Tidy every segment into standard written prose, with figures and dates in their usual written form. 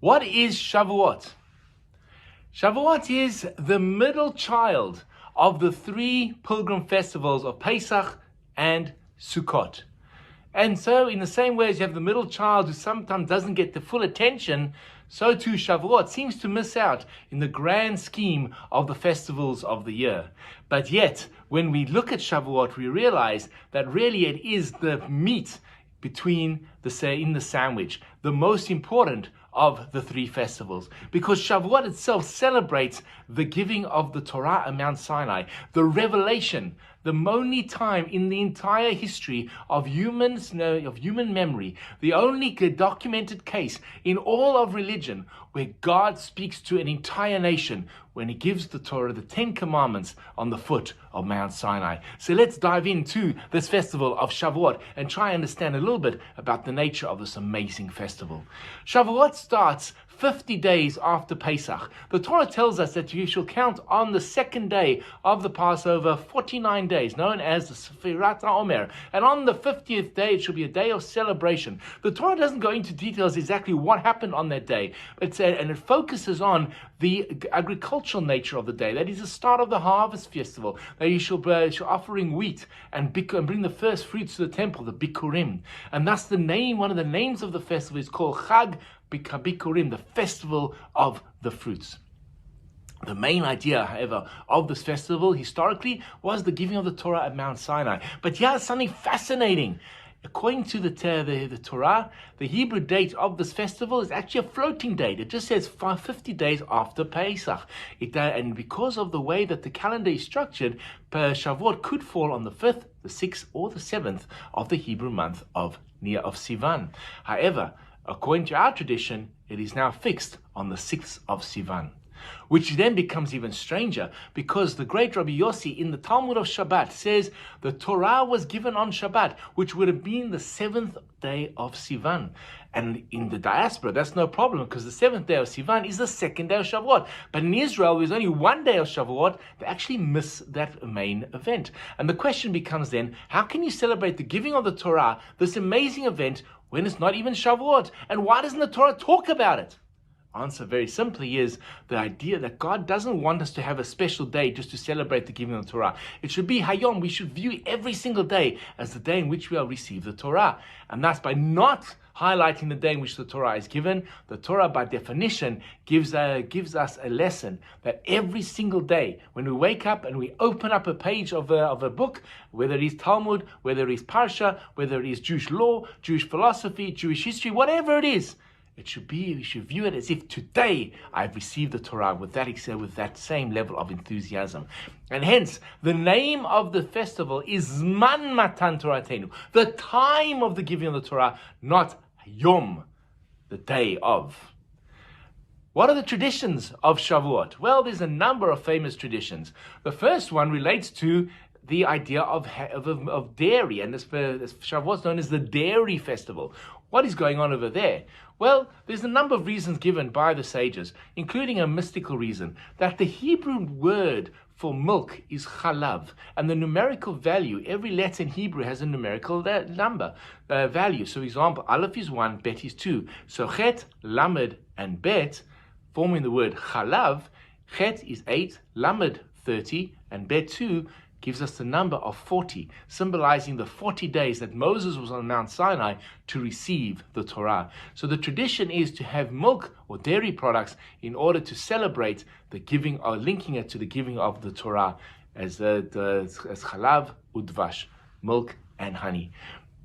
What is Shavuot? Shavuot is the middle child of the three pilgrim festivals of Pesach and Sukkot. And so in the same way as you have the middle child who sometimes doesn't get the full attention, so too Shavuot seems to miss out in the grand scheme of the festivals of the year. But yet, when we look at Shavuot, we realize that really it is the meat in the sandwich, the most important of the three festivals, because Shavuot itself celebrates the giving of the Torah at Mount Sinai, the revelation, the only time in the entire history of human memory, the only documented case in all of religion where God speaks to an entire nation when he gives the Torah, the 10 Commandments, on the foot of Mount Sinai. So let's dive into this festival of Shavuot and try and understand a little bit about the nature of this amazing festival. Shavuot starts 50 days after Pesach. The Torah tells us that you shall count on the second day of the Passover 49 days, known as the Sefirat HaOmer. And on the 50th day, it shall be a day of celebration. The Torah doesn't go into details exactly what happened on that day, and it focuses on the agricultural nature of the day. That is the start of the harvest festival, that you shall offering wheat and bring the first fruits to the temple, the Bikurim. And thus one of the names of the festival is called Chag Bikurim, the festival of the fruits. The main idea, however, of this festival historically was the giving of the Torah at Mount Sinai. But here's something fascinating. According to the Torah, the Hebrew date of this festival is actually a floating date. It just says 50 days after Pesach. And because of the way that the calendar is structured, Shavuot could fall on the 5th, the 6th, or the 7th of the Hebrew month of Sivan. However, according to our tradition, it is now fixed on the 6th of Sivan, which then becomes even stranger because the great Rabbi Yossi in the Talmud of Shabbat says the Torah was given on Shabbat, which would have been the 7th day of Sivan. And in the diaspora, that's no problem because the 7th day of Sivan is the 2nd day of Shavuot. But in Israel, there's only one day of Shavuot. They actually miss that main event. And the question becomes then, how can you celebrate the giving of the Torah, this amazing event, when it's not even Shavuot? And why doesn't the Torah talk about it? Answer very simply is the idea that God doesn't want us to have a special day just to celebrate the giving of the Torah. It should be Hayom. We should view every single day as the day in which we will receive the Torah. And that's by not highlighting the day in which the Torah is given. The Torah, by definition, gives us a lesson that every single day, when we wake up and we open up a page of a book, whether it is Talmud, whether it is Parsha, whether it is Jewish law, Jewish philosophy, Jewish history, whatever it is, we should view it as if today I've received the Torah with that same level of enthusiasm. And hence, the name of the festival is Zman Matan Toratenu, the time of the giving of the Torah, not Yom, the day of. What are the traditions of Shavuot? Well, there's a number of famous traditions. The first one relates to the idea of dairy, and this Shavuot is known as the dairy festival. What is going on over there? Well, there's a number of reasons given by the sages, including a mystical reason, that the Hebrew word for milk is chalav, and the numerical value, every letter in Hebrew has a numerical value. So, for example, Aleph is 1, Bet is 2. So, Chet, Lamed, and Bet, forming the word chalav, Chet is 8, Lamed 30, and Bet 2 gives us the number of 40, symbolizing the 40 days that Moses was on Mount Sinai to receive the Torah. So the tradition is to have milk or dairy products in order to celebrate the giving, or linking it to the giving of the Torah as chalav udvash, milk and honey.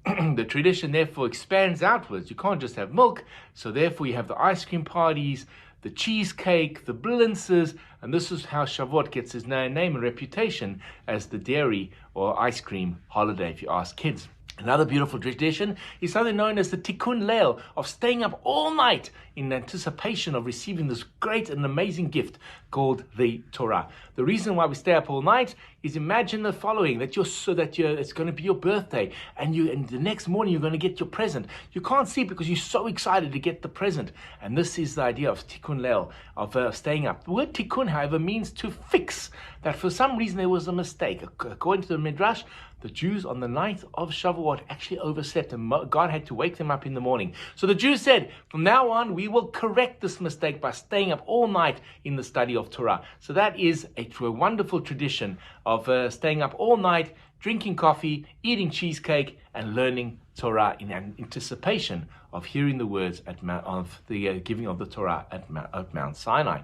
The tradition therefore expands outwards. You can't just have milk, so therefore you have the ice cream parties, the cheesecake, the blintzes, and this is how Shavuot gets his name and reputation as the dairy or ice cream holiday, if you ask kids. Another beautiful tradition is something known as the Tikkun Leo, of staying up all night in anticipation of receiving this great and amazing gift called the Torah. The reason why we stay up all night is, imagine the following, it's going to be your birthday, and the next morning you're going to get your present. You can't sleep because you're so excited to get the present. And this is the idea of Tikkun Leo, of staying up. The word Tikkun, however, means to fix. That for some reason there was a mistake. According to the Midrash, the Jews on the night of Shavuot actually overslept, and God had to wake them up in the morning. So the Jews said, from now on, we will correct this mistake by staying up all night in the study of Torah. So that is a wonderful tradition of staying up all night, drinking coffee, eating cheesecake, and learning Torah in anticipation of hearing the words of the giving of the Torah at Mount Sinai.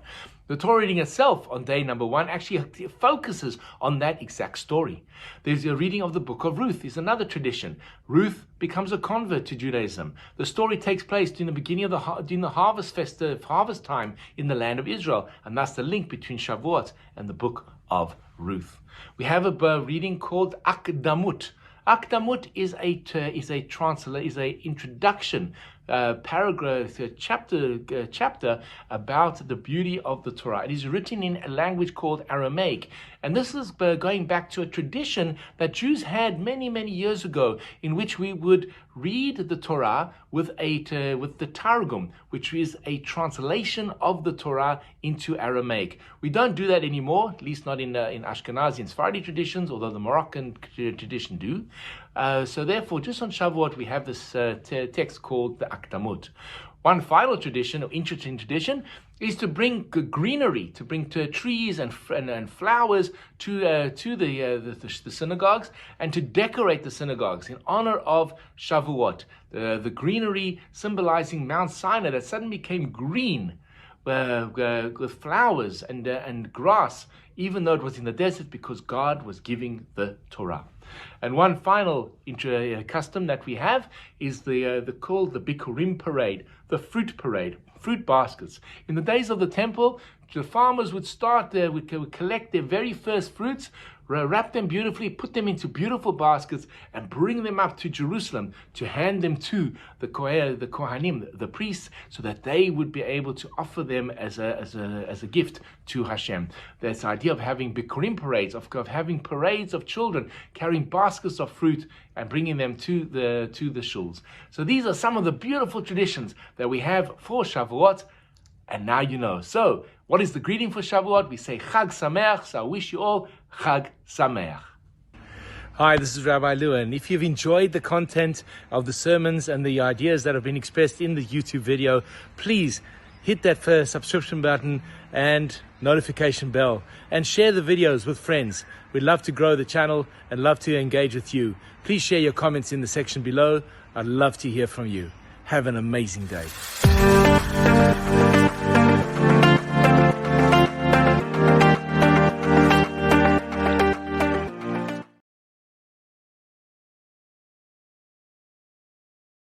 The Torah reading itself on day number 1 actually focuses on that exact story. There's a reading of the book of Ruth, is another tradition. Ruth becomes a convert to Judaism. The story takes place during the beginning of during the harvest time in the land of Israel, and that's the link between Shavuot and the book of Ruth. We have a reading called Actamut. Actamut is a introduction paragraph, chapter about the beauty of the Torah. It is written in a language called Aramaic, and this is going back to a tradition that Jews had many, many years ago, in which we would read the Torah with the Targum, which is a translation of the Torah into Aramaic. We don't do that anymore, at least not in Ashkenazi and Sephardi traditions, although the Moroccan tradition do. So therefore, just on Shavuot, we have this text called the Actamut. One final tradition, or interesting tradition, is to bring greenery, to bring trees and flowers to the synagogues, and to decorate the synagogues in honor of Shavuot. The greenery symbolizing Mount Sinai that suddenly became green, with flowers and grass, even though it was in the desert, because God was giving the Torah. And one final custom that we have is called the Bikurim parade, the fruit parade, fruit baskets. In the days of the temple, the farmers would would collect their very first fruits, wrap them beautifully, put them into beautiful baskets, and bring them up to Jerusalem to hand them to the Kohanim, the priests, so that they would be able to offer them as a gift to Hashem. This idea of having Bikurim parades, of having parades of children carrying baskets of fruit and bringing them to the shuls. So these are some of the beautiful traditions that we have for Shavuot. And now you know. So, what is the greeting for Shavuot? We say Chag Sameach, so I wish you all Chag Sameach. Hi, this is Rabbi Lewin. If you've enjoyed the content of the sermons and the ideas that have been expressed in the YouTube video, please hit that subscription button and notification bell, and share the videos with friends. We'd love to grow the channel and love to engage with you. Please share your comments in the section below. I'd love to hear from you. Have an amazing day.